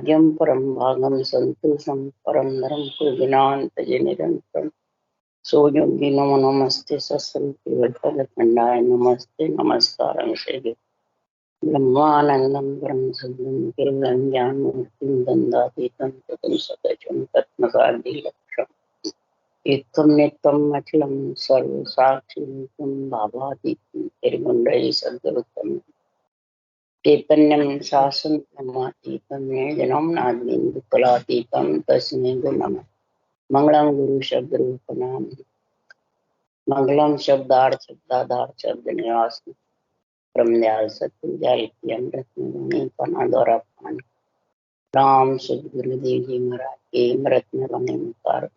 भाग्यम परम भागम संतोषम परम नरम पुर्विनांत निरंतरम सोयोगी नमो नमस्ते सत्संग नमस्ते नमस्कार ब्रह्मानंदं ब्रह्म सद्गुं केवलं ज्ञानमूर्तिं दन्दातीतं ततं सततं तत्मसाधिलक्षम् एकं नित्यम् अखिलं सर्वसाक्षिभूतं भावातीतं त्रिगुणरहितं सद्गुरुतं चैतन्यं शासनमतीतं जनं नादीन्दुकलातीतं तस्मै नमः। मंगलम गुरु शब्द रूप नाम मंगलम शब्दार्थ शब्दाधार शब्द निवास ब्रह्मदयाल सत्य की अमृत में पना द्वारा पान राम शुद्ध गुरुदेव जी महाराज के अमृत में बने द्वारा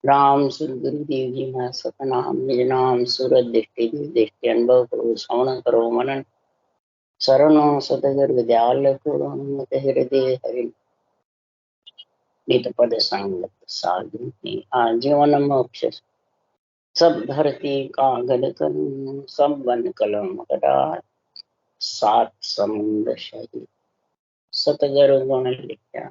राम शुद्ध गुरुदेव जी महाराज सतनाम निज नाम सूरत दृष्टि दृष्टि अनुभव करो श्रवण करो मनन शरणो सतगुरु विद्यालय को हृदय हरि नित पद संगत साधु आजीवन मोक्ष सब धरती कागज करूं सब वन कलम कटा सात समुद्र शहीद सतगुरु गुण लिखा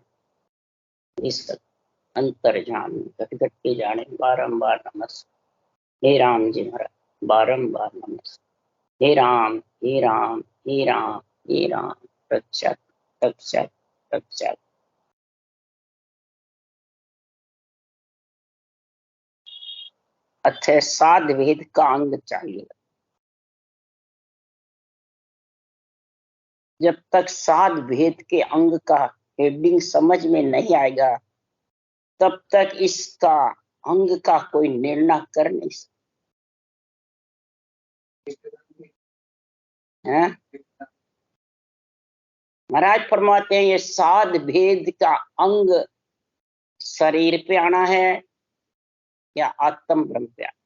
इस अंतर्जाम घट घट के जाने बारंबार नमस्ते हे राम जी महाराज बारंबार नमस्ते हे राम हे राम हे राम हे राम रक्षक रक्षक रक्षक। अच्छा साध वेद का अंग चाहिए। जब तक साध भेद के अंग का हेडिंग समझ में नहीं आएगा तब तक इसका अंग का कोई निर्णय कर नहीं सकता। महाराज फरमाते हैं ये साध भेद का अंग शरीर पे आना है या आत्म ब्रह्म पे आना।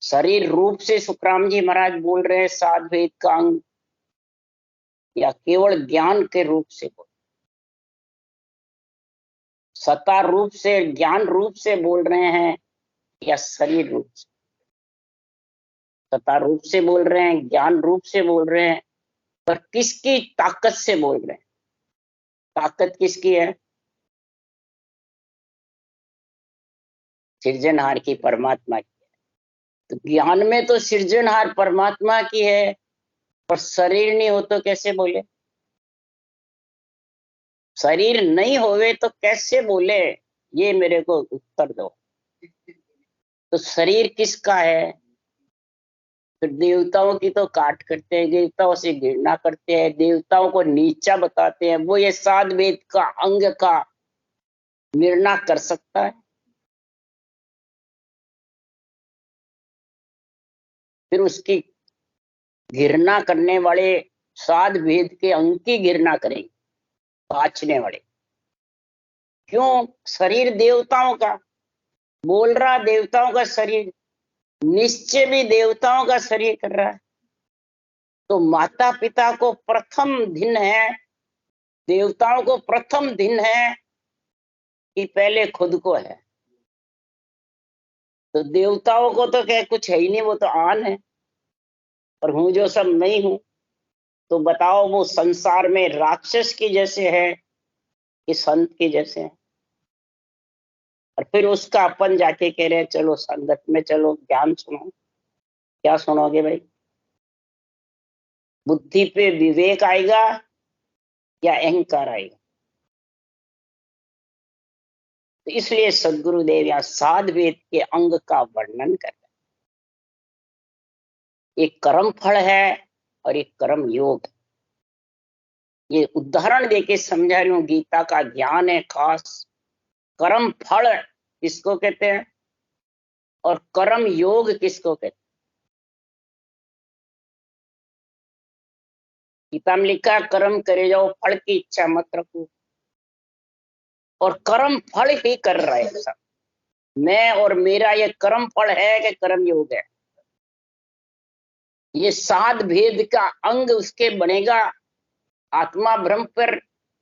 शरीर रूप से सुखराम जी महाराज बोल रहे हैं साध भेद का अंग या केवल ज्ञान के रूप से बोल सत्ता रूप से ज्ञान रूप से बोल रहे हैं या शरीर रूप से। सत्ता रूप से बोल रहे हैं ज्ञान रूप से बोल रहे हैं पर किसकी ताकत से बोल रहे हैं। ताकत किसकी है? सृजनहार की परमात्मा की है। तो ज्ञान में तो सृजनहार परमात्मा की है पर शरीर नहीं हो तो कैसे बोले? शरीर नहीं होवे तो कैसे बोले? ये मेरे को उत्तर दो। तो शरीर किसका है? तो देवताओं की तो काट करते हैं, देवताओं से घृणा करते हैं, देवताओं को नीचा बताते हैं। वो ये साध वेद का अंग का निर्णय कर सकता है? फिर उसकी घृणा करने वाले साध वेद के अंग की घृणा करेंगे बाँचने वाले। क्यों? शरीर देवताओं का बोल रहा, देवताओं का शरीर निश्चय भी देवताओं का शरीर कर रहा है। तो माता पिता को प्रथम दिन है, देवताओं को प्रथम दिन है कि पहले खुद को है। तो देवताओं को तो क्या कुछ है ही नहीं, वो तो आन है और हूं जो सब नहीं हूं। तो बताओ वो संसार में राक्षस की जैसे है कि संत की जैसे है? और फिर उसका अपन जाके कह रहे चलो संगत में चलो ज्ञान सुनो। क्या सुनोगे भाई? बुद्धि पे विवेक आएगा या अहंकार आएगा? तो इसलिए सदगुरुदेव यहाँ साध वेद के अंग का वर्णन कर रहे हैं। एक कर्म फल है और एक कर्म योग। ये उदाहरण देके समझा रही हूँ, गीता का ज्ञान है खास। कर्म फल किसको कहते हैं और कर्म योग किसको कहते हैं? गीता में लिखा कर्म करे जाओ फल की इच्छा मत रखो। और कर्म फल ही कर रहे हैं सब। मैं और मेरा ये कर्म फल है कि कर्म योग है? ये साध भेद का अंग उसके बनेगा आत्मा ब्रह्म पर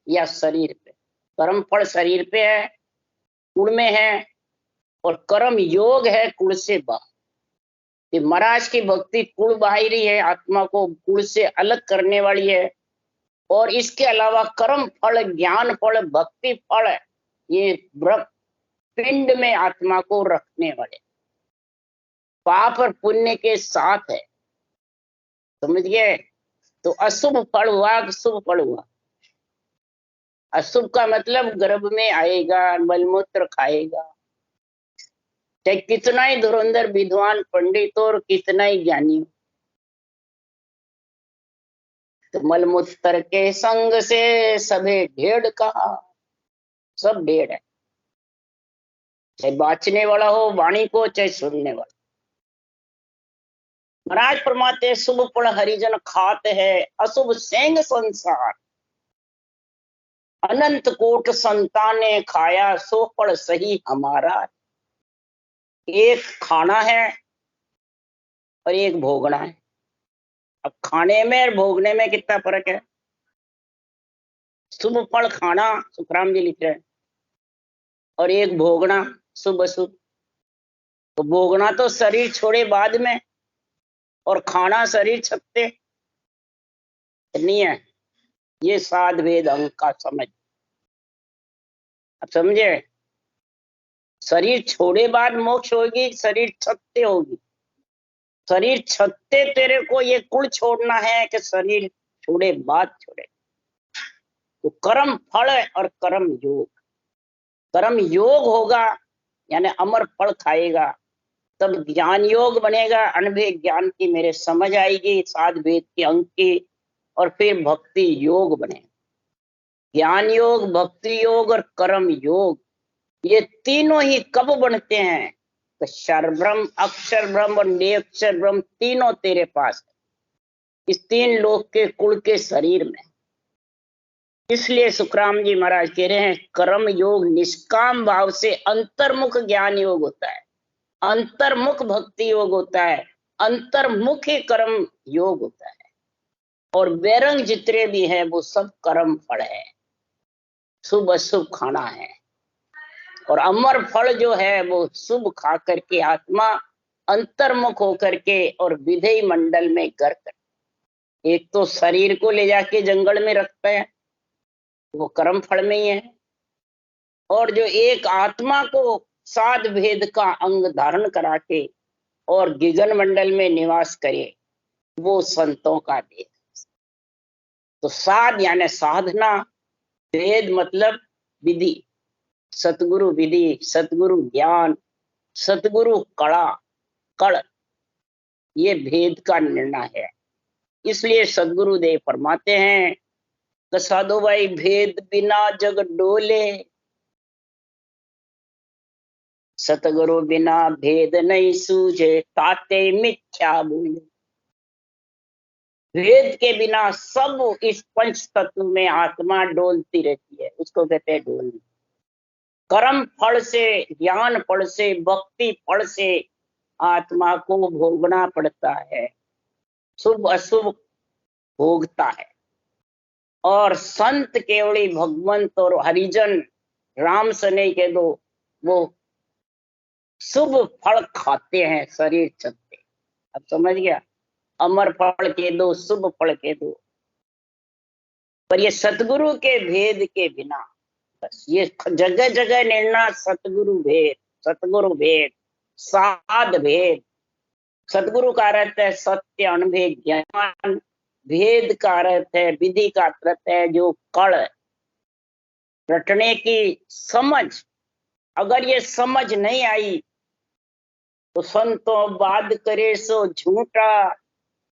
या शरीर पे। कर्म फल शरीर पे है, कुल में है, और कर्म योग है कुल से बाहर। महाराज की भक्ति कुल बाहरी है, आत्मा को कुल से अलग करने वाली है। और इसके अलावा कर्म फल, ज्ञान फल, भक्ति फल, ये पिंड में आत्मा को रखने वाले पाप और पुण्य के साथ है, समझ गए। तो अशुभ फल हुआ कि शुभ फल हुआ? अशुभ का मतलब गर्भ में आएगा, मलमूत्र खाएगा, चाहे कितना ही धुरंधर विद्वान पंडित और कितना ही ज्ञानी हो, तो मलमूत्र के संग से सभे ढेड़ कहा, सब ढेड़ है, चाहे बाचने वाला हो वाणी को, चाहे सुनने वाला। महाराज फरमाते शुभ फल हरिजन खाते हैं, अशुभ सेंग संसार, अनंत कोट संताने खाया, सो फल सही हमारा। एक खाना है और एक भोगना है। अब खाने में और भोगने में कितना फर्क है? शुभ फल खाना, सुखराम जी लिख रहे हैं, और एक भोगना, शुभ अशुभ। तो भोगना तो शरीर छोड़े बाद में, और खाना शरीर छपते नहीं है। ये साध वेद अंग का समझ, अब समझे? शरीर छोड़े बाद मोक्ष होगी, शरीर छत्ते होगी। शरीर छत्ते तेरे को ये कुल छोड़ना है कि शरीर छोड़े बाद छोड़े। तो कर्म फल और कर्म योग, कर्म योग होगा यानी अमर फल खाएगा, तब ज्ञान योग बनेगा, अनुभव ज्ञान की मेरे समझ आएगी, साध वेद के अंग की, और फिर भक्ति योग बनेगा। ज्ञान योग, भक्ति योग और कर्म योग, ये तीनों ही कब बनते हैं? तो क्षर ब्रह्म, अक्षर ब्रह्म और निरक्षर ब्रह्म तीनों तेरे पास है, इस तीन लोक के कुल के शरीर में। इसलिए सुखराम जी महाराज कह रहे हैं कर्म योग निष्काम भाव से अंतर्मुख ज्ञान योग होता है, अंतर्मुख भक्ति योग होता है, अंतर्मुख ही कर्म योग होता है। और बैरंग जितने भी हैं वो सब कर्म फल है, शुभ अशुभ खाना है। और अमर फल जो है वो शुभ खा करके आत्मा अंतर्मुख होकर के और विधेय मंडल में कर कर, एक तो शरीर को ले जाके जंगल में रखते हैं, वो कर्म फल में ही है, और जो एक आत्मा को साध भेद का अंग धारण करा के और गिगन मंडल में निवास करे, वो संतों का भेद। तो साध यानी साधना, भेद मतलब विधि, सतगुरु विधि, सतगुरु ज्ञान, सतगुरु कड़ा कड़, ये भेद का निर्णय है। इसलिए सदगुरु देव फरमाते हैं कि साधो भाई भेद बिना जग डोले, सतगुरु बिना भेद नहीं सूझे, ताते मिथ्या बोले। भेद के बिना सब इस पंच तत्व में आत्मा डोलती रहती है, उसको कहते हैं डोलना। कर्म फल से, ज्ञान फल से, भक्ति फल से आत्मा को भोगना पड़ता है, शुभ अशुभ भोगता है। और संत केवली भगवंत और हरिजन राम सने के दो, वो शुभ फल खाते हैं, शरीर छत्ते। अब समझ गया? अमर फल के दो, शुभ फल के दो। पर ये सतगुरु के भेद के बिना, बस ये जगह जगह निर्णय सतगुरु भेद, सतगुरु भेद, साध भेद। सतगुरु का अर्थ है सत्य अनुभव ज्ञान, भेद का अर्थ है विधि का अर्थ है जो कड़ रटने की समझ। अगर ये समझ नहीं आई तो संतों बाद करे सो झूठा,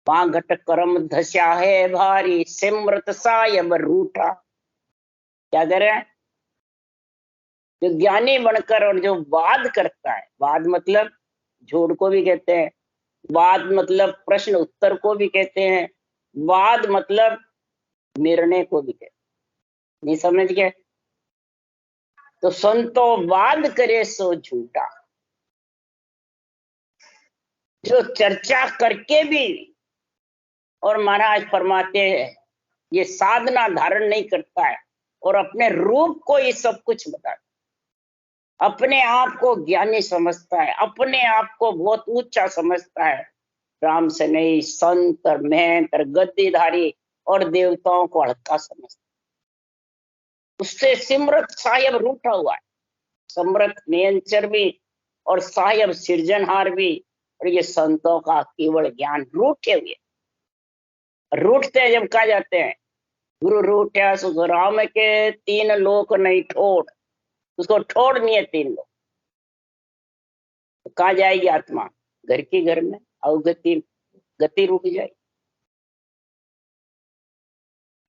पांगट कर्म धस्या है भारी, सिमरत सायब रूठा। क्या करें? जो ज्ञानी बनकर और जो वाद करता है, वाद मतलब झूठ को भी कहते हैं, वाद मतलब प्रश्न उत्तर को भी कहते हैं, वाद मतलब निर्णय को भी कहते हैं। नहीं समझ गए? तो संतों वाद करे सो झूठा, जो चर्चा करके भी और महाराज फरमाते हैं ये साधना धारण नहीं करता है और अपने रूप को ये सब कुछ बताता, अपने आप को ज्ञानी समझता है, अपने आप को बहुत ऊंचा समझता है, राम से नहीं संत और महंत और गद्दीधारी और देवताओं को हल्का समझते। उससे सिमरत साहेब रूठा हुआ है। समरथ नियंचर भी और साहेब सृजनहार भी, और ये संतों का केवल ज्ञान रूठे हुए। रूठते हैं जब कहा जाते हैं गुरु रूठा सुख राम के, तीन लोक नहीं ठोड़। उसको ठोड़ नहीं है तीन लोग। तो कहाँ जाएगी आत्मा? घर की घर में अवगति, गति रुक जाएगी।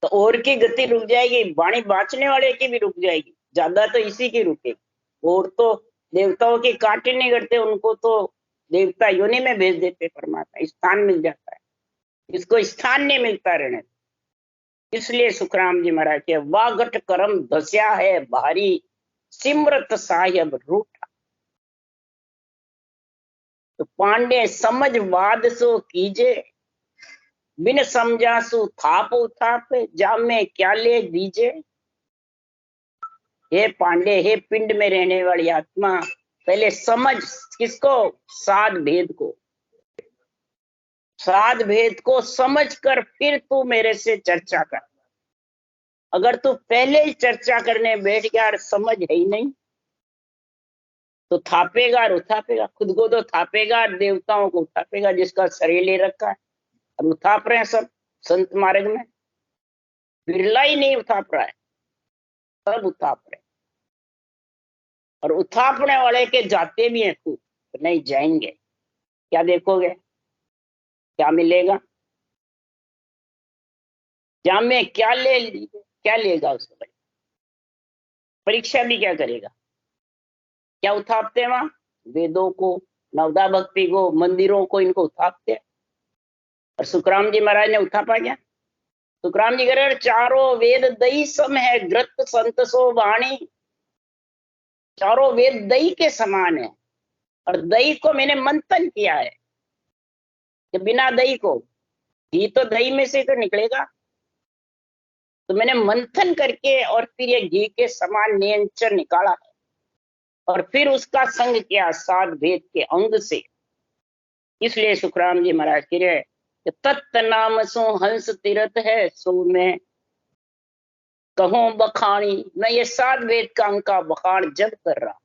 तो और की गति रुक जाएगी, वाणी बांचने वाले की भी रुक जाएगी, ज्यादा तो इसी की रुकेगी। और तो देवताओं की काटे नहीं करते, उनको तो देवता योनि में भेज देते, परमात्मा स्थान मिल जाता है। इसको स्थान नहीं मिलता रहने। इसलिए सुखराम जी महाराज के वागट करम धस्या है भारी, सिमरत साहेब रूठा। तो पांडे समझ वाद सो कीजे, बिन समझा सु थाप उथाप, जामे क्या ले दीजे। हे पांडे, हे पिंड में रहने वाली आत्मा, पहले समझ। किसको? साध भेद को। साध भेद को समझ कर फिर तू मेरे से चर्चा कर। अगर तू पहले ही चर्चा करने बैठ गया और समझ है ही नहीं, तो थापेगा और उथापेगा। खुद को तो थापेगा और देवताओं को उथापेगा, जिसका शरीर ले रखा है। और उथाप रहे हैं सब संत मार्ग में, बिरला ही नहीं उथाप रहा है, सब उथाप रहे। और उथापने वाले के जाते भी हैं खूब, तो नहीं जाएंगे। क्या देखोगे? क्या मिलेगा? जामे क्या ले लीजिए, क्या लेगा उसको? परीक्षा भी क्या करेगा? क्या उथापते हैं वहां? वेदों को, नवदा भक्ति को, मंदिरों को, इनको उथापते हैं। और सुखराम जी महाराज ने उथापा क्या? सुखराम जी कह रहे चारों वेद दही सम है, ग्रत संत सो वाणी। चारों वेद दही के समान है, और दही को मैंने मंथन किया है। कि बिना दही को, घी तो दही में से तो निकलेगा, तो मैंने मंथन करके और फिर ये घी के समान नियंत्रण निकाला है। और फिर उसका संग किया सात भेद के अंग से। इसलिए सुखराम जी महाराज कह रहे तत्त नाम सो हंस तीरथ है, सो मैं कहूं बखानी। मैं ये सात वेद का अंग का बखान जब कर रहा,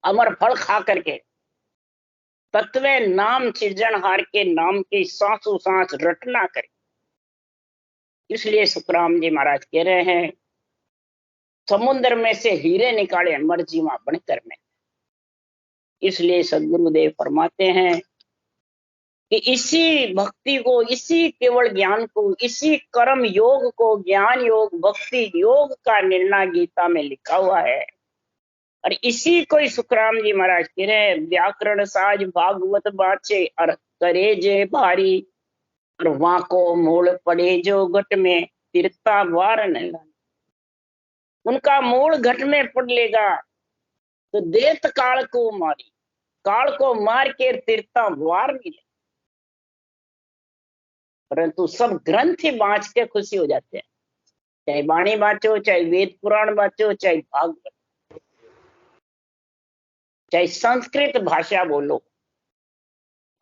अमर फल खा करके, तत्व नाम सृजनहार के नाम की सांसों सांस रटना करे। इसलिए सुखराम जी महाराज कह रहे हैं समुद्र में से हीरे निकाले मर्जीमा बनकर में। इसलिए सदगुरुदेव फरमाते हैं कि इसी भक्ति को, इसी केवल ज्ञान को, इसी कर्म योग को, ज्ञान योग भक्ति योग का निर्णय गीता में लिखा हुआ है। और इसी को ही सुखराम जी महाराज कह रहे हैं व्याकरण साज भागवत बाचे और करे जे भारी, और वहां को मूल पड़े जो घट में, तीर्था वार नहीं। उनका मूल घट में पड़ लेगा तो देत काल को मारी, काल को मार के तीर्था वार मिले। परंतु सब ग्रंथ ही बाँच के खुशी हो जाते हैं, चाहे वाणी बाँचो, चाहे वेद पुराण बाँचो, चाहे भागवत, चाहे संस्कृत भाषा बोलो।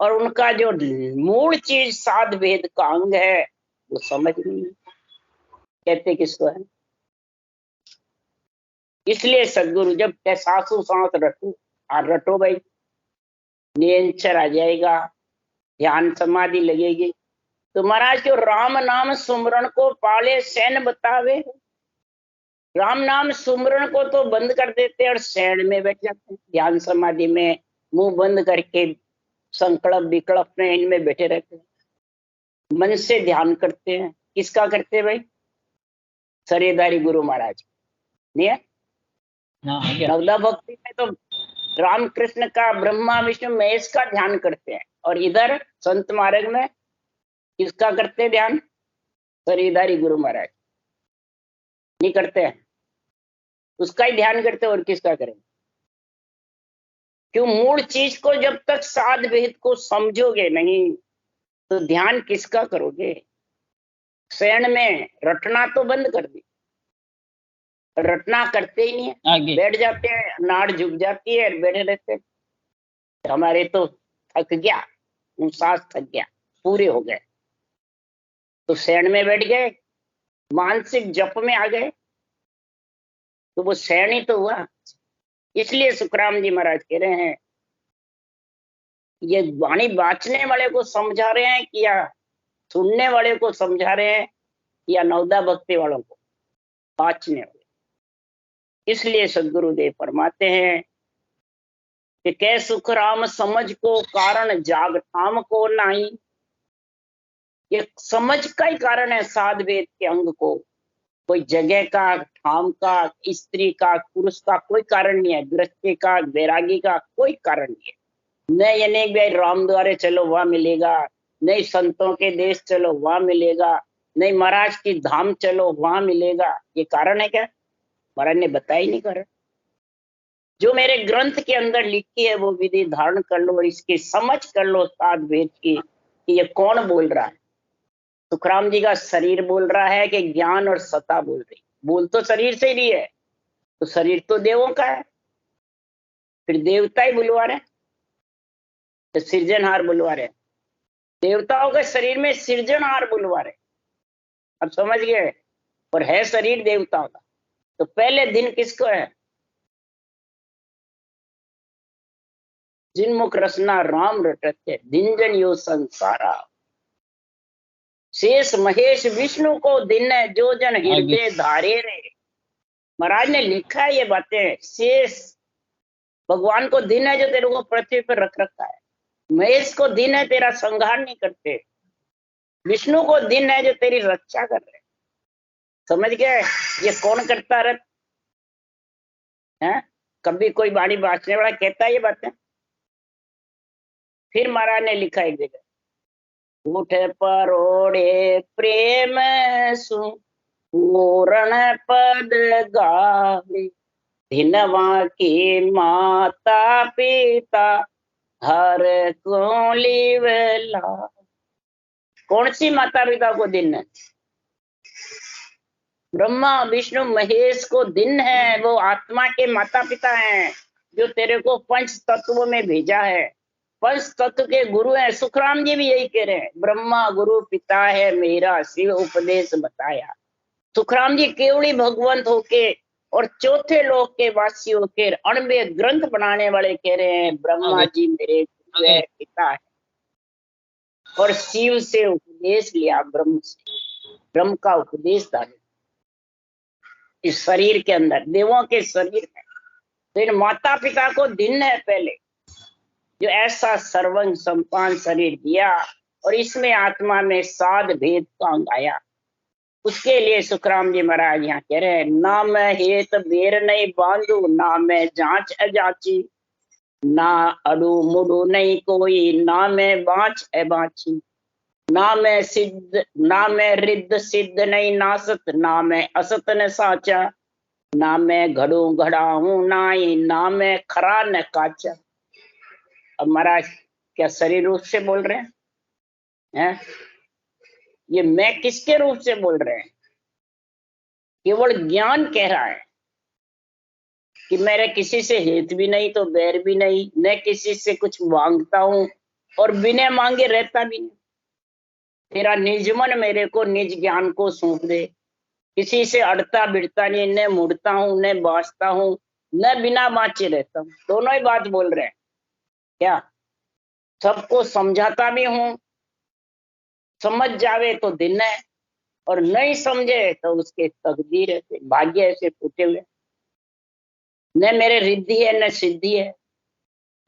और उनका जो मूल चीज साध वेद का अंग है वो समझ नहीं कहते किसको है। इसलिए सदगुरु जब सासू सांस रटो, और रटो भाई, नियंत्रण आ जाएगा, ध्यान समाधि लगेगी। तो महाराज जो राम नाम सुमरण को पाले सैन बतावे, राम नाम सुमरण को तो बंद कर देते हैं और सैन में बैठ जाते हैं, ध्यान समाधि में मुंह बंद करके संकल्प विकल्प में इनमें बैठे रहते हैं, मन से ध्यान करते हैं। किसका करते हैं भाई? सरेदारी गुरु महाराज नहीं है। नवदा भक्ति में तो राम कृष्ण का, ब्रह्मा विष्णु महेश का ध्यान करते हैं, और इधर संत मार्ग में किसका करते हैं ध्यान? सरेदारी गुरु महाराज नहीं करते हैं, उसका ही ध्यान करते हैं, और किसका करेंगे? क्यों? मूल चीज को जब तक साध भेद को समझोगे नहीं तो ध्यान किसका करोगे? शयन में रटना तो बंद कर दी, रटना करते ही नहीं है, बैठ जाते हैं, नाड़ झुक जाती है, बैठे रहते हैं। हमारे तो थक गया, सांस थक गया, पूरे हो गए। तो शयन में बैठ गए, मानसिक जप में आ गए, तो वो शयन ही तो हुआ। इसलिए सुखराम जी महाराज कह रहे हैं, ये वाणी बांचने वाले को समझा रहे हैं कि या सुनने वाले को समझा रहे हैं, या नवदा भक्ति वालों को, बांचने वाले। इसलिए सदगुरुदेव फरमाते हैं कि कै सुख राम समझ को कारण जाग ठाम को नहीं। ये समझ का ही कारण है साध वेद के अंग को, कोई जगह का, ठाम का, स्त्री का, पुरुष का कोई कारण नहीं है, गृहस्थी का, वैरागी का कोई कारण नहीं है। नहीं ये नहीं भाई राम द्वारे चलो वहां मिलेगा, नहीं संतों के देश चलो वहां मिलेगा, नहीं महाराज की धाम चलो वहां मिलेगा। ये कारण है क्या? महाराज ने बताया ही नहीं कारण। जो मेरे ग्रंथ के अंदर लिखी है वो विधि धारण कर लो और इसकी समझ कर लो साध वेद की, कि ये कौन बोल रहा है। सुखराम जी का शरीर बोल रहा है कि ज्ञान और सत्ता बोल रही? बोल तो शरीर से ही है, तो शरीर तो देवों का है, फिर देवता ही बुलवा रहे, तो सृजनहार बुलवा रहे, देवताओं के शरीर में सृजनहार बुलवा रहे। अब समझ गए? और है शरीर देवताओं का, तो पहले दिन किसको है? जिनमुख रसना राम रटते दिन जन यो संसारा। शेष महेश विष्णु को दिन है जो जन हृदय धारे रे। महाराज ने लिखा है ये बातें। शेष भगवान को दिन है जो तेरे को पृथ्वी पर रख रखा है, महेश को दिन है तेरा संहार नहीं करते, विष्णु को दिन है जो तेरी रक्षा कर रहे। समझ गए? ये कौन करता रख है? कभी कोई बाणी बांचने वाला कहता है ये बातें? फिर महाराज ने लिखा एक जगह, उठ परोड़े प्रेम सु पूर्ण पद गावे। धिनवा की माता पिता हर को लिवला। कौन सी माता पिता को दिन है? ब्रह्मा विष्णु महेश को दिन है, वो आत्मा के माता पिता हैं जो तेरे को पंच तत्वों में भेजा है, पंच तत्व के गुरु हैं। सुखराम जी भी यही कह रहे हैं, ब्रह्मा गुरु पिता है मेरा, शिव उपदेश बताया। सुखराम जी केवली भगवंत होके और चौथे लोक के वासी होकर 98 ग्रंथ बनाने वाले कह रहे हैं, ब्रह्मा जी मेरे गुरु है, पिता है, और शिव से उपदेश लिया, ब्रह्म से, ब्रह्म का उपदेश डाले इस शरीर के अंदर, देवों के शरीर में। तो इन माता पिता को दिन है पहले, जो ऐसा सर्वंग संपान शरीर दिया और इसमें आत्मा में साध भेद का अंग आया। उसके लिए सुखराम जी महाराज यहाँ कह रहे हैं, ना मैं हेत बेर नहीं बांधू, ना मैं जांच अजाची, ना अड़ू मुड़ू नहीं कोई, ना मैं बाँच अबाची, ना मैं सिद्ध ना मैं रिद्ध सिद्ध नहीं नासत, ना मैं असत न साचा, ना मैं घड़ू घड़ा हूं नाई, ना मैं खरा न काचा। अब महाराज क्या शरीर रूप से बोल रहे हैं? ये मैं किसके रूप से बोल रहे हैं? केवल ज्ञान कह रहा है कि मेरे किसी से हित भी नहीं तो बैर भी नहीं, न किसी से कुछ मांगता हूं और बिना मांगे रहता भी नहीं। तेरा निज मन मेरे को निज ज्ञान को सौंप दे, किसी से अड़ता बिड़ता नहीं, न मुड़ता हूं न बाँचता हूं, न बिना बाँचे रहता हूं। दोनों ही बात बोल रहे हैं क्या? सबको समझाता भी हूं, समझ जावे तो दिन है, और नहीं समझे तो उसके तकदीर है, भाग्य ऐसे फूटे हुए। न मेरे रिद्धि है न सिद्धि है,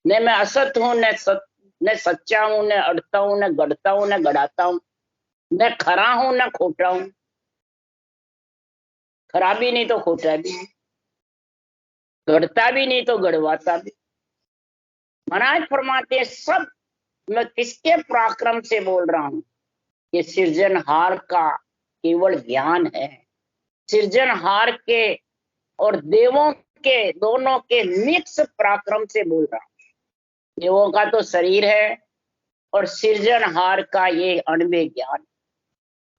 न मैं असत हूं न सच्चा हूं, न अड़ता हूं न गढ़ता हूं न गढ़ाता हूं, न खरा हूं न खोटा हूं। खरा भी नहीं तो खोटा भी नहीं, गढ़ता भी नहीं तो गढ़वाता भी। महाराज फरमाते हैं, सब मैं किसके पराक्रम से बोल रहा हूं? ये सृजनहार का केवल ज्ञान है। सृजनहार के और देवों के दोनों के मिक्स पराक्रम से बोल रहा हूं। देवों का तो शरीर है और सृजनहार का ये अणवे ज्ञान,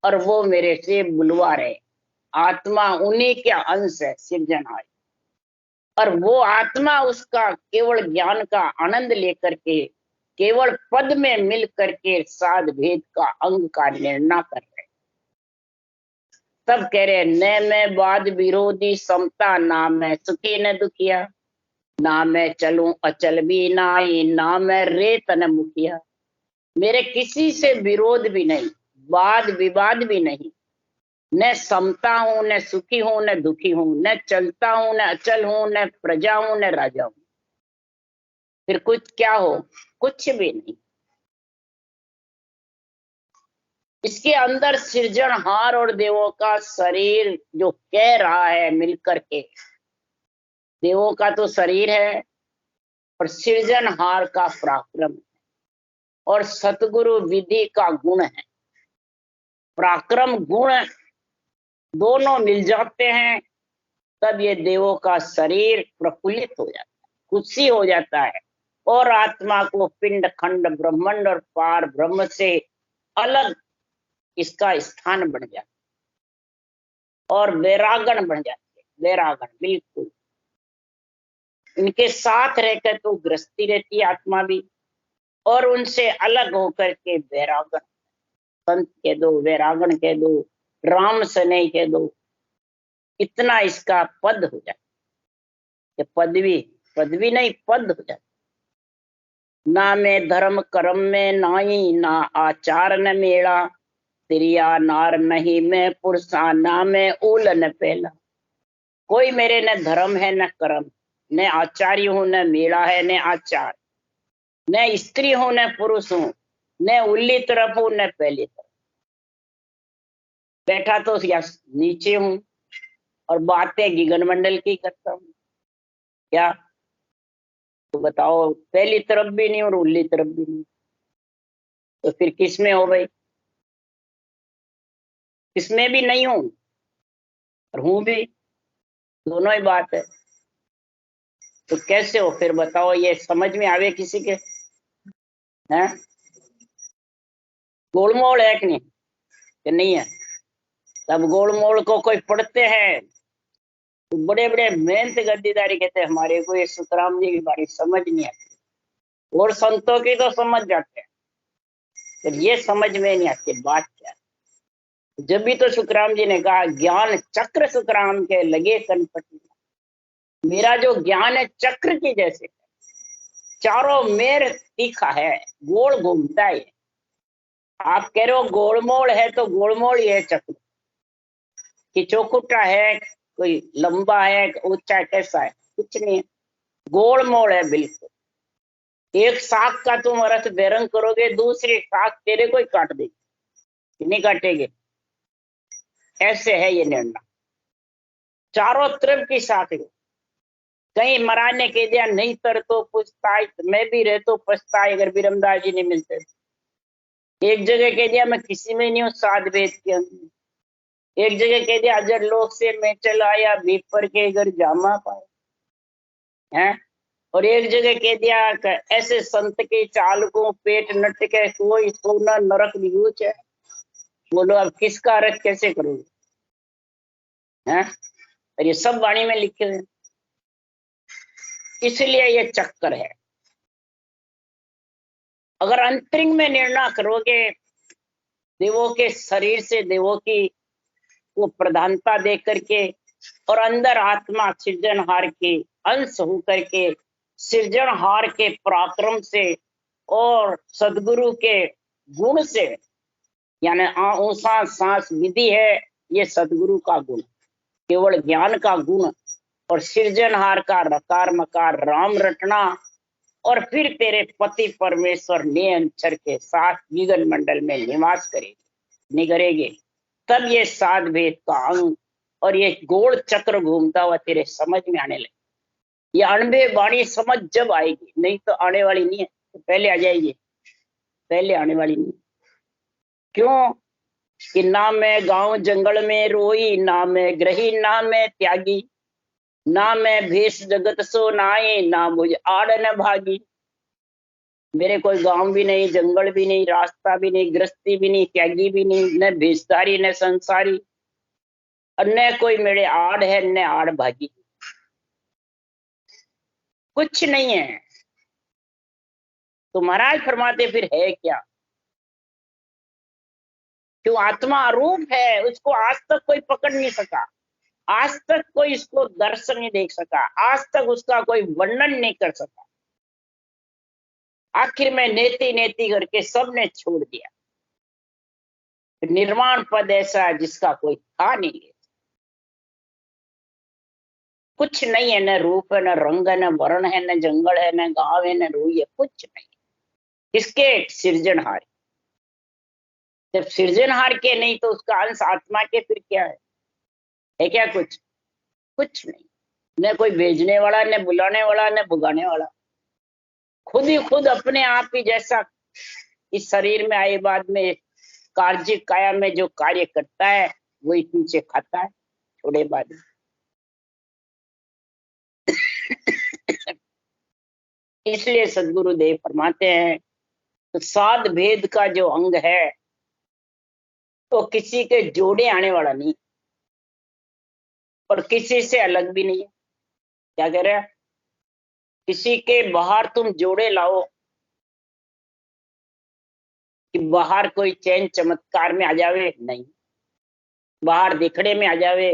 और वो मेरे से बुलवा रहे। आत्मा उन्हीं के अंश है, सृजनहार, और वो आत्मा उसका केवल ज्ञान का आनंद लेकर के केवल पद में मिल करके साध भेद का अंग का निर्णय कर रहे। तब कह रहे न मैं वाद विरोधी समता, ना मैं सुखी न दुखिया, ना मैं चलूं अचल भी नाई, ना मैं रेत न मुखिया। मेरे किसी से विरोध भी नहीं, वाद विवाद भी नहीं, न समता हूं, न सुखी हूं, न दुखी हूं, न चलता हूं, न अचल हूं, न प्रजा हूं, न राजा हूं। फिर कुछ क्या हो? कुछ भी नहीं। इसके अंदर सृजनहार और देवों का शरीर जो कह रहा है मिलकर के, देवों का तो शरीर है और सृजनहार का पराक्रम और सतगुरु विधि का गुण है। पराक्रम गुण दोनों मिल जाते हैं, तब ये देवों का शरीर प्रफुल्लित हो जाता है, खुशी हो जाता है, और आत्मा को पिंड खंड ब्रह्मांड और पार ब्रह्म से अलग इसका स्थान बन जाता है और वैरागण बन जाती है। वैरागण बिल्कुल इनके साथ रहकर तो गृहस्थी रहती है आत्मा भी, और उनसे अलग होकर के वैरागण, संत कह दो, वैरागण कह दो, राम सने कह दो, इतना इसका पद हो जाता है। पदवी, पदवी नहीं पद हो जाता। ना मैं धर्म कर्म में नाई, ना आचार न मेला, तिरिया नार नहीं मैं पुरुषा, ना मैं ऊल न पहला। कोई मेरे न धर्म है न कर्म, न आचार्य हूं न मेला है न आचार, न स्त्री हूं न पुरुष हूं, न उल्ली तरफ हूं न पहली तरफ। बैठा तो या नीचे हूं और बातें गिगन मंडल की करता हूं। क्या? तो बताओ, पहली तरफ भी नहीं और उल्ली तरफ भी नहीं, तो फिर किस में हो भाई? किसमें भी नहीं हूं और हूं भी, दोनों ही बात है। तो कैसे हो फिर बताओ? ये समझ में आवे किसी के? हैं? गोलमोल है कि नहीं? कि नहीं है? तब गोलमोल को कोई पढ़ते हैं तो बड़े बड़े मेहनत गद्दीदारी कहते हैं हमारे को ये सुखराम जी की बारी समझ नहीं आती, और संतों की तो समझ जाते हैं, तो ये समझ में नहीं आती बात क्या। जब भी तो सुखराम जी ने कहा ज्ञान चक्र सुखराम के लगे कनपटी, मेरा जो ज्ञान है चक्र की जैसे, चारों मेर तीखा है, गोल घूमता है। आप कह रहे हो गोलमोल है, तो गोलमोल ही है चक्र कि चौकुटा है, कोई लंबा है ऊंचा है, कैसा है? कुछ नहीं है, गोलमोल है बिल्कुल। एक शाख का तुम अर्थ बेरंग करोगे, दूसरी शाख तेरे को ही काट देगी, नहीं काटेगी। ऐसे है ये निर्णय, चारों तरफ की शाख। कहीं महाराज ने कह दिया नहीं तर तो पुछताई, मैं भी रह तो पछताई अगर बिरमदास जी नहीं मिलते। एक जगह कह दिया मैं किसी में नहीं हूँ साध वेद के अंदर, एक जगह कह दिया अजर लोक से मैं चला आया, भीपर के घर जामा पाए हैं, और एक जगह कह दिया ऐसे संत के चाल को पेट नट के कोई सोना नरक निगूच है। बोलो अब किसका अर्थ कैसे करोगे? हैं? और ये सब वाणी में लिखे हुए, इसलिए ये चक्कर है। अगर अंतरिंग में निर्णय करोगे, देवों के शरीर से देवों की वो प्रधानता दे करके, और अंदर आत्मा सृजनहार के अंश होकर के, सृजनहार के पराक्रम से और सदगुरु के गुण से, यानी ऊंसा सांस विधि है, ये सदगुरु का गुण, केवल ज्ञान का गुण, और सृजनहार का रकार मकार राम रटना, और फिर तेरे पति परमेश्वर ने अंचर के साथ गगन मंडल में निवास करेगी, निगरेगे, तब ये साध भेद का अंग और ये गोल चक्र घूमता हुआ तेरे समझ में आने लगे। ये अणबे वाणी समझ जब आएगी, नहीं तो आने वाली नहीं है, तो पहले आ जाएगी, पहले आने वाली नहीं। क्यों? कि ना मैं गांव जंगल में रोई, ना मैं ग्रही, ना मैं त्यागी, ना मैं भेष जगत सो नाए, ना मुझ आड़ न भागी। मेरे कोई गांव भी नहीं, जंगल भी नहीं, रास्ता भी नहीं, गृहस्थी भी नहीं, त्यागी भी नहीं, न भेषधारी न संसारी, और न कोई मेरे आड़ है न आड़ भागी, कुछ नहीं है। तो महाराज फरमाते फिर है क्या? क्यों? आत्मा रूप है, उसको आज तक कोई पकड़ नहीं सका, आज तक कोई इसको दर्शन नहीं देख सका, आज तक उसका कोई वर्णन नहीं कर सका। आखिर में नेति नेति करके सबने छोड़ दिया। निर्वाण पद ऐसा है जिसका कोई था नहीं है। कुछ नहीं है, न रूप है, न रंग है, न वर्ण है, न जंगल है, न गांव है, न रूई है, कुछ नहीं। किसके? सिरजनहार। जब सिरजनहार के नहीं तो उसका अंश आत्मा के फिर क्या है क्या? कुछ कुछ नहीं। न कोई भेजने वाला, न बुलाने वाला, न भुगाने वाला। खुद ही खुद अपने आप ही जैसा इस शरीर में आए बाद में कार्य काया में जो कार्य करता है वही पीछे खाता है थोड़े बाद में। इसलिए सदगुरुदेव फरमाते हैं तो साध भेद का जो अंग है तो किसी के जोड़े आने वाला नहीं और किसी से अलग भी नहीं है। क्या कह रहे हैं? किसी के बाहर तुम जोड़े लाओ कि बाहर कोई चैन चमत्कार में आ जावे, नहीं। बाहर दिखने में आ जावे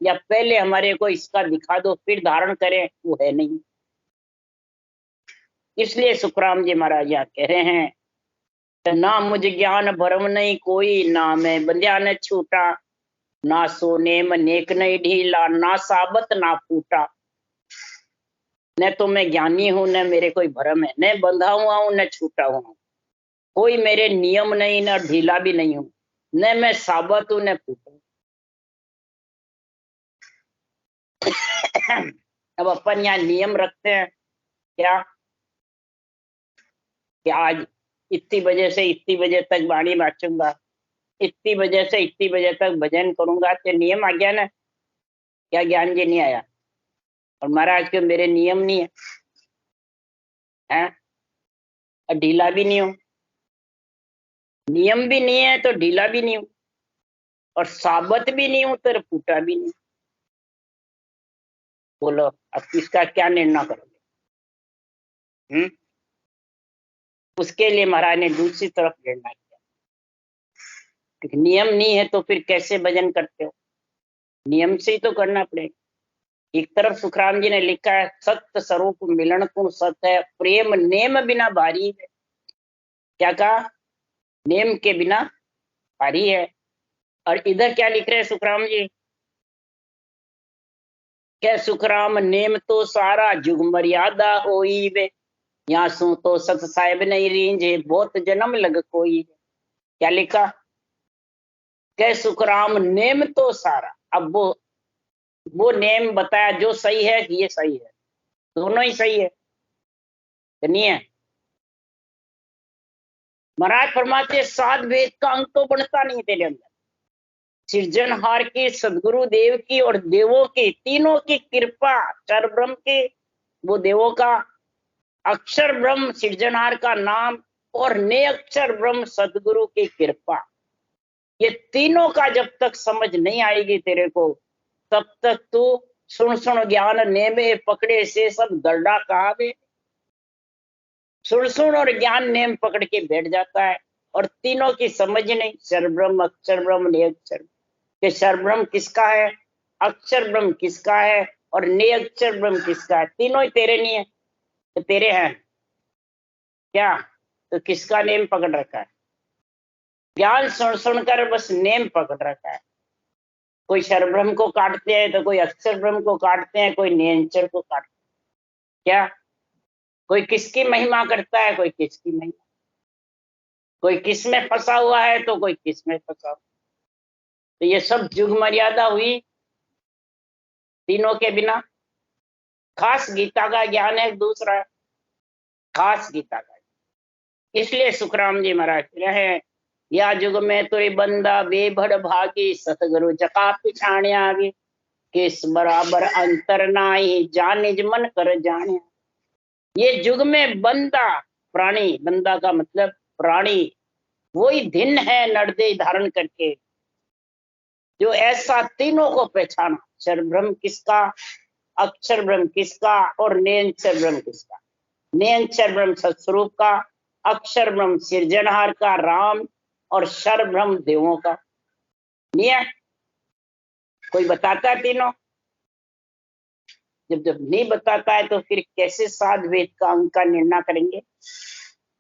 या पहले हमारे को इसका दिखा दो फिर धारण करें, वो है नहीं। इसलिए सुखराम जी महाराज यहाँ कह रहे हैं ना मुझ ज्ञान भरम नहीं कोई, ना मैं बंध्या न छूटा, ना सोने में नेक नहीं ढीला, ना साबत ना फूटा। न तो मैं ज्ञानी हूं, न मेरे कोई भरम है, न बंधा हुआ हूं, न छूटा हुआ हूं, कोई मेरे नियम नहीं, न ढीला भी नहीं हूं, न मैं साबत हूं न फूटा। अब अपन यहाँ नियम रखते हैं क्या कि आज इतनी बजे से इतनी बजे तक बाणी नाचूंगा, इतनी बजे से इतनी बजे तक भजन करूंगा, तो नियम आ गया ना? क्या ज्ञान जी नहीं आया? और महाराज के मेरे नियम नहीं है, हैं? ढीला भी नहीं हूं, नियम भी नहीं है तो ढीला भी नहीं हूं, और साबत भी नहीं हूं तो फूटा भी नहीं। बोलो अब किसका क्या निर्णय करोगे? उसके लिए महाराज ने दूसरी तरफ निर्णय किया। नियम नहीं है तो फिर कैसे भजन करते हो? नियम से ही तो करना पड़ेगा। एक तरफ सुखराम जी ने लिखा है सत्य स्वरूप मिलन को सत्य है, प्रेम नेम बिना भारी है। क्या कहा? नेम के बिना भारी है। और इधर क्या लिख रहे हैं सुखराम जी? क्या सुखराम नेम तो सारा जुग मर्यादा होई वे, यहाँ सू तो सत साहेब नहीं रींझे बहुत जन्म लग कोई। क्या लिखा? क्या सुखराम नेम तो सारा। अब वो नेम बताया जो सही है कि ये सही है, दोनों ही सही है नहीं है? महाराज फरमाते साध भेद का अंग तो बनता नहीं तेरे अंदर। सृजनहार की, सदगुरु देव की और देवों की, तीनों की कृपा, अक्षर ब्रह्म के वो देवों का, अक्षर ब्रह्म सृजनहार का नाम और ने अक्षर ब्रह्म सदगुरु की कृपा, ये तीनों का जब तक समझ नहीं आएगी तेरे को तब तक तू सुन सुन ज्ञान ने में पकड़े से सब गड्ढा कहा वे। सुन सुन और ज्ञान नेम पकड़ के बैठ जाता है और तीनों की समझ नहीं। शर ब्रह्म अक्षर ब्रह्म ने अक्षर, कि शर ब्रह्म किसका है, अक्षर ब्रह्म किसका है और ने अक्षर ब्रह्म किसका है? तीनों ही तेरे नहीं है तो तेरे हैं क्या? तो किसका नेम पकड़ रखा है? ज्ञान सुन सुनकर बस नेम पकड़ रखा है। कोई शर ब्रह्म को काटते हैं तो कोई अक्षर ब्रह्म को काटते हैं, कोई नियंचर को काटते हैं। क्या? कोई किसकी महिमा करता है, कोई किसकी महिमा, कोई किस में फंसा हुआ है तो कोई किस में फंसा हुआ। तो ये सब जुग मर्यादा हुई तीनों के बिना। खास गीता का ज्ञान है दूसरा, खास गीता का। इसलिए सुखराम जी महाराज रहे या जुग में तुरी बंदा बेभड़ भागी, सतगुरु जका पिछाने आगे, किस बराबर अंतर नाही जान निज मन कर जाने। ये जुग में बंदा, प्राणी, बंदा का मतलब प्राणी, वही दिन है नरदेह धारण करके जो ऐसा तीनों को पहचाना। अक्षर ब्रह्म किसका, अक्षर ब्रह्म किसका और निरंतर ब्रह्म किसका? निरंतर ब्रह्म सत्स्वरूप का, अक्षर ब्रह्म सृजनहार का राम और क्षर ब्रह्म देवों का। नहीं है? कोई बताता है तीनों? जब जब नहीं बताता है तो फिर कैसे साध वेद का अंग का निर्णय करेंगे?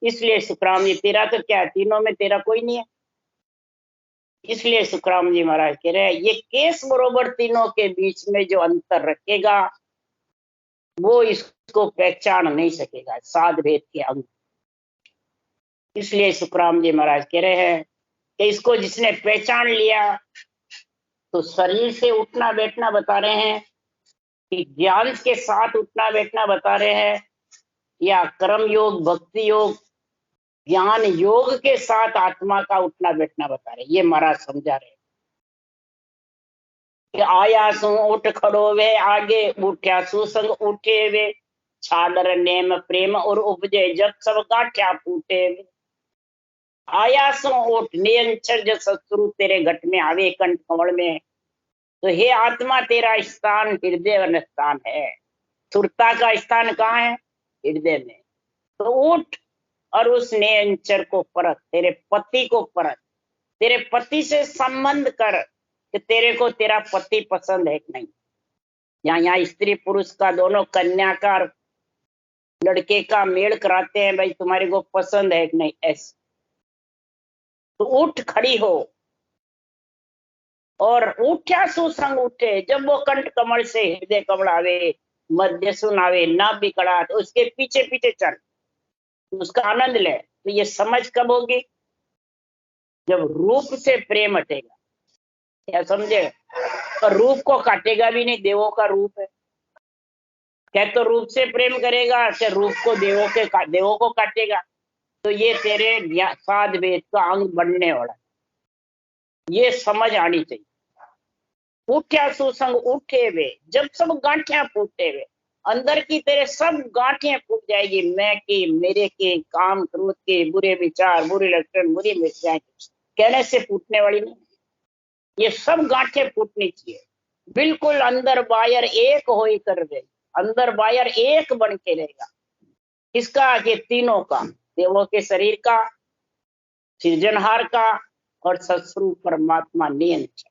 इसलिए सुखराम जी, तेरा तो क्या है, तीनों में तेरा कोई नहीं है। इसलिए सुखराम जी महाराज कह रहे हैं, ये केस बरोबर तीनों के बीच में जो अंतर रखेगा वो इसको पहचान नहीं सकेगा, साध भेद के अंग। इसलिए सुखराम जी महाराज कह रहे हैं कि इसको जिसने पहचान लिया, तो शरीर से उठना बैठना बता रहे हैं कि ज्ञान के साथ उठना बैठना बता रहे हैं, या कर्म योग, भक्ति योग, ज्ञान योग के साथ आत्मा का उठना बैठना बता रहे। ये महाराज समझा रहे कि आयासु उठ खड़ो वे, आगे उठ्या सुसंग उठे वे, छाडर नेम प्रेम और उपजे जब सब गांठ्या फूटे वे। आयासु उठ, नियंचर जो शत्रु तेरे घट में आवे कंठ कमल में, तो हे आत्मा तेरा स्थान हृदय स्थान है। सुरता का स्थान कहाँ है? हृदय में। तो उठ और उस नियंचर को परख, तेरे पति को परख, तेरे पति से संबंध कर कि तेरे को तेरा पति पसंद है कि नहीं। यहाँ स्त्री पुरुष का दोनों कन्या का लड़के का मेल कराते हैं, भाई तुम्हारे को पसंद है कि नहीं, ऐसे। तो उठ खड़ी हो, और उठ्या सुसंग उठे, जब वो कंठ कमल से हृदय कमल आवे, मध्य सुन आवे, ना बिकड़ा, तो उसके पीछे पीछे चल, उसका आनंद ले। तो ये समझ कब होगी? जब रूप से प्रेम हटेगा। क्या समझे? और रूप को काटेगा भी नहीं, देवों का रूप है। क्या तो रूप से प्रेम करेगा, क्या रूप को देवों को काटेगा? तो ये तेरे साध वेद का अंग बनने वाला, ये समझ आनी चाहिए। उठ्या सुसंग उठे वे, जब सब गांठियां फूटे वे, अंदर की तेरे सब गांठियां फूट जाएगी, मैं की, मेरे की, काम क्रोध के, बुरे विचार, बुरे लक्षण, बुरी मिथ्याएं कहने से फूटने वाली नहीं। ये सब गांठें फूटनी चाहिए, बिल्कुल अंदर बाहर एक हो ही कर दे, अंदर बाहर एक बन के रहेगा। किसका? ये तीनों का, देवों के शरीर का, सृजनहार का, और सत्स्वरूप परमात्मा नियंत्रण।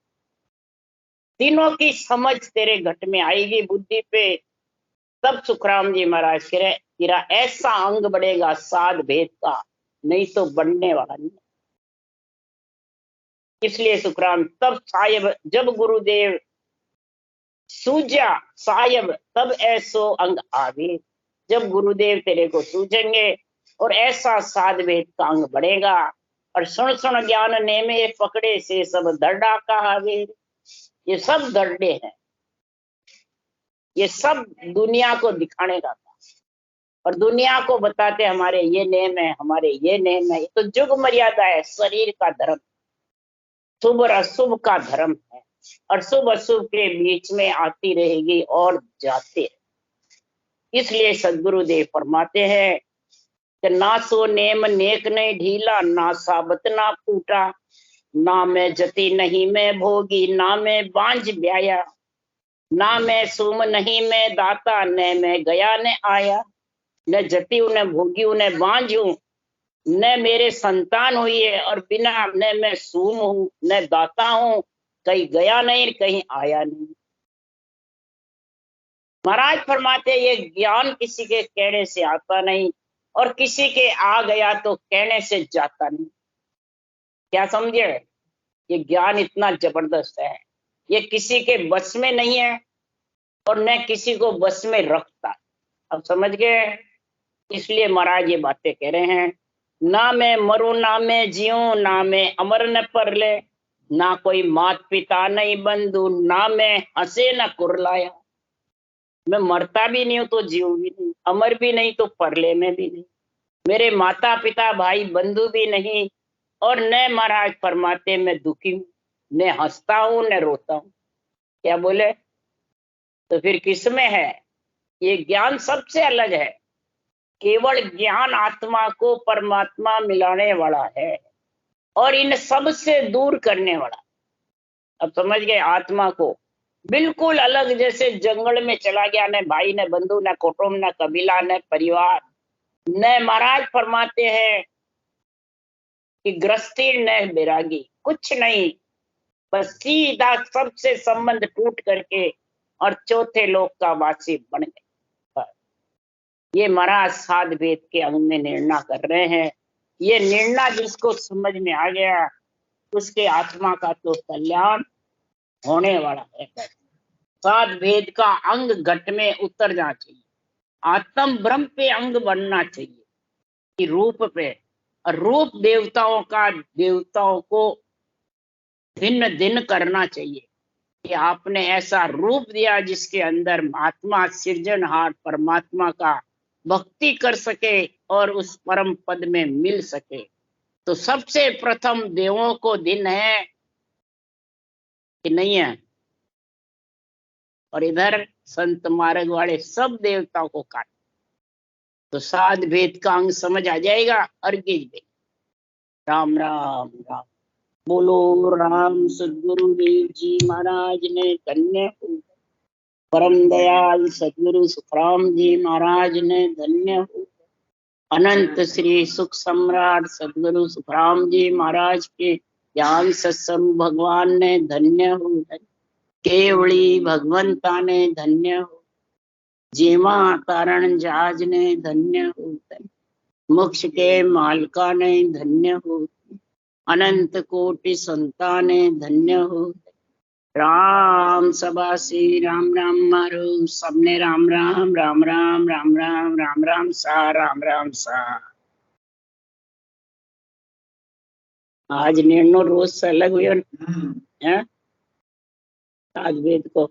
तीनों की समझ तेरे घट में आएगी, बुद्धि पे, तब सुखराम जी महाराज कह रहे तेरा ऐसा अंग बढ़ेगा साध भेद का, नहीं तो बनने वाला नहीं। इसलिए सुखराम, तब साहेब जब गुरुदेव सूझा साहेब, तब ऐसो अंग आवे। जब गुरुदेव तेरे को सूझेंगे और ऐसा साध भेद का अंग बढ़ेगा, और सुन सुन ज्ञान ने में पकड़े से सब दर्डा कहावे। ये सब दर्डे हैं, ये सब दुनिया को दिखाने का था, और दुनिया को बताते हमारे ये नेम है, हमारे ये नेम है। ये तो जुग मर्यादा है, शरीर का धर्म, शुभ और अशुभ का धर्म है, और शुभ अशुभ के बीच में आती रहेगी और जाते। इसलिए सदगुरुदेव फरमाते हैं कि ना सो नेम नेक नहीं ढीला, ना साबत ना फूटा, ना मैं जति नहीं मैं भोगी, ना मैं बांझ ब्याया, ना मैं सुम नहीं मैं दाता, न मैं गया न आया। न जति हूं, न भोगी हूं, न बांझ हूं, न मेरे संतान हुई है, और बिना न मैं सूम हूं, न दाता हूं, कहीं गया नहीं कहीं आया नहीं। महाराज फरमाते ये ज्ञान किसी के कहने से आता नहीं, और किसी के आ गया तो कहने से जाता नहीं। क्या समझे? ये ज्ञान इतना जबरदस्त है, ये किसी के बस में नहीं है, और न किसी को बस में रखता। अब समझ गए? इसलिए महाराज ये बातें कह रहे हैं, ना मैं मरूं ना मैं जीऊं, ना मैं अमर न परले, ना कोई मात पिता नहीं बंधु, ना मैं हंसे न कुरलाया। मैं मरता भी नहीं हूं तो जीव भी नहीं, अमर भी नहीं तो परले में भी नहीं, मेरे माता पिता भाई बंधु भी नहीं, और न महाराज फरमाते मैं दुखी हूं, न हंसता हूं न रोता हूं। क्या बोले? तो फिर किसमें है? ये ज्ञान सबसे अलग है, केवल ज्ञान आत्मा को परमात्मा मिलाने वाला है, और इन सब से दूर करने वाला। अब समझ गए? आत्मा को बिल्कुल अलग, जैसे जंगल में चला गया, न भाई न बंधु न कुटुंब न कबीला न परिवार, न महाराज फरमाते हैं कि गृहस्थी न बैरागी, कुछ नहीं, बस सीधा सबसे संबंध टूट करके और चौथे लोक का वासी बन गए। ये महाराज साध भेद के अंग में निर्णय कर रहे हैं। ये निर्णय जिसको समझ में आ गया उसके आत्मा का तो कल्याण होने वाला है। साध भेद का अंग घट में उतर जाना चाहिए, आत्म ब्रह्म पे अंग बनना चाहिए कि रूप पे, और रूप देवताओं का देवताओं को भिन्न दिन करना चाहिए कि आपने ऐसा रूप दिया जिसके अंदर महात्मा सृजनहार परमात्मा का भक्ति कर सके और उस परम पद में मिल सके। तो सबसे प्रथम देवों को दिन है कि नहीं है, और इधर संत मार्ग वाले सब देवताओं को काट। तो साध भेद का अंग समझ आ जाएगा। अर्गिज भेद। राम राम राम। बोलो राम सदगुरु देव जी महाराज ने धन्य हो। परम दयाल सदगुरु सुखराम जी महाराज ने धन्य हो। अनंत श्री सुख सम्राट सदगुरु सुखराम जी महाराज के ज्ञान सत्स्वरूप भगवान ने धन्य हो। केवली भगवंता ने धन्य हो। जीवा तारण जहाज ने धन्य हो। मोक्ष के मालका ने धन्य हो। अनंत कोटि संता ने धन्य हो। राम सभा श्री राम राम मारो, सबने राम राम राम राम राम राम राम राम सा, राम राम सा। आज निर्णय रोज से अलग हुई है साध भेद को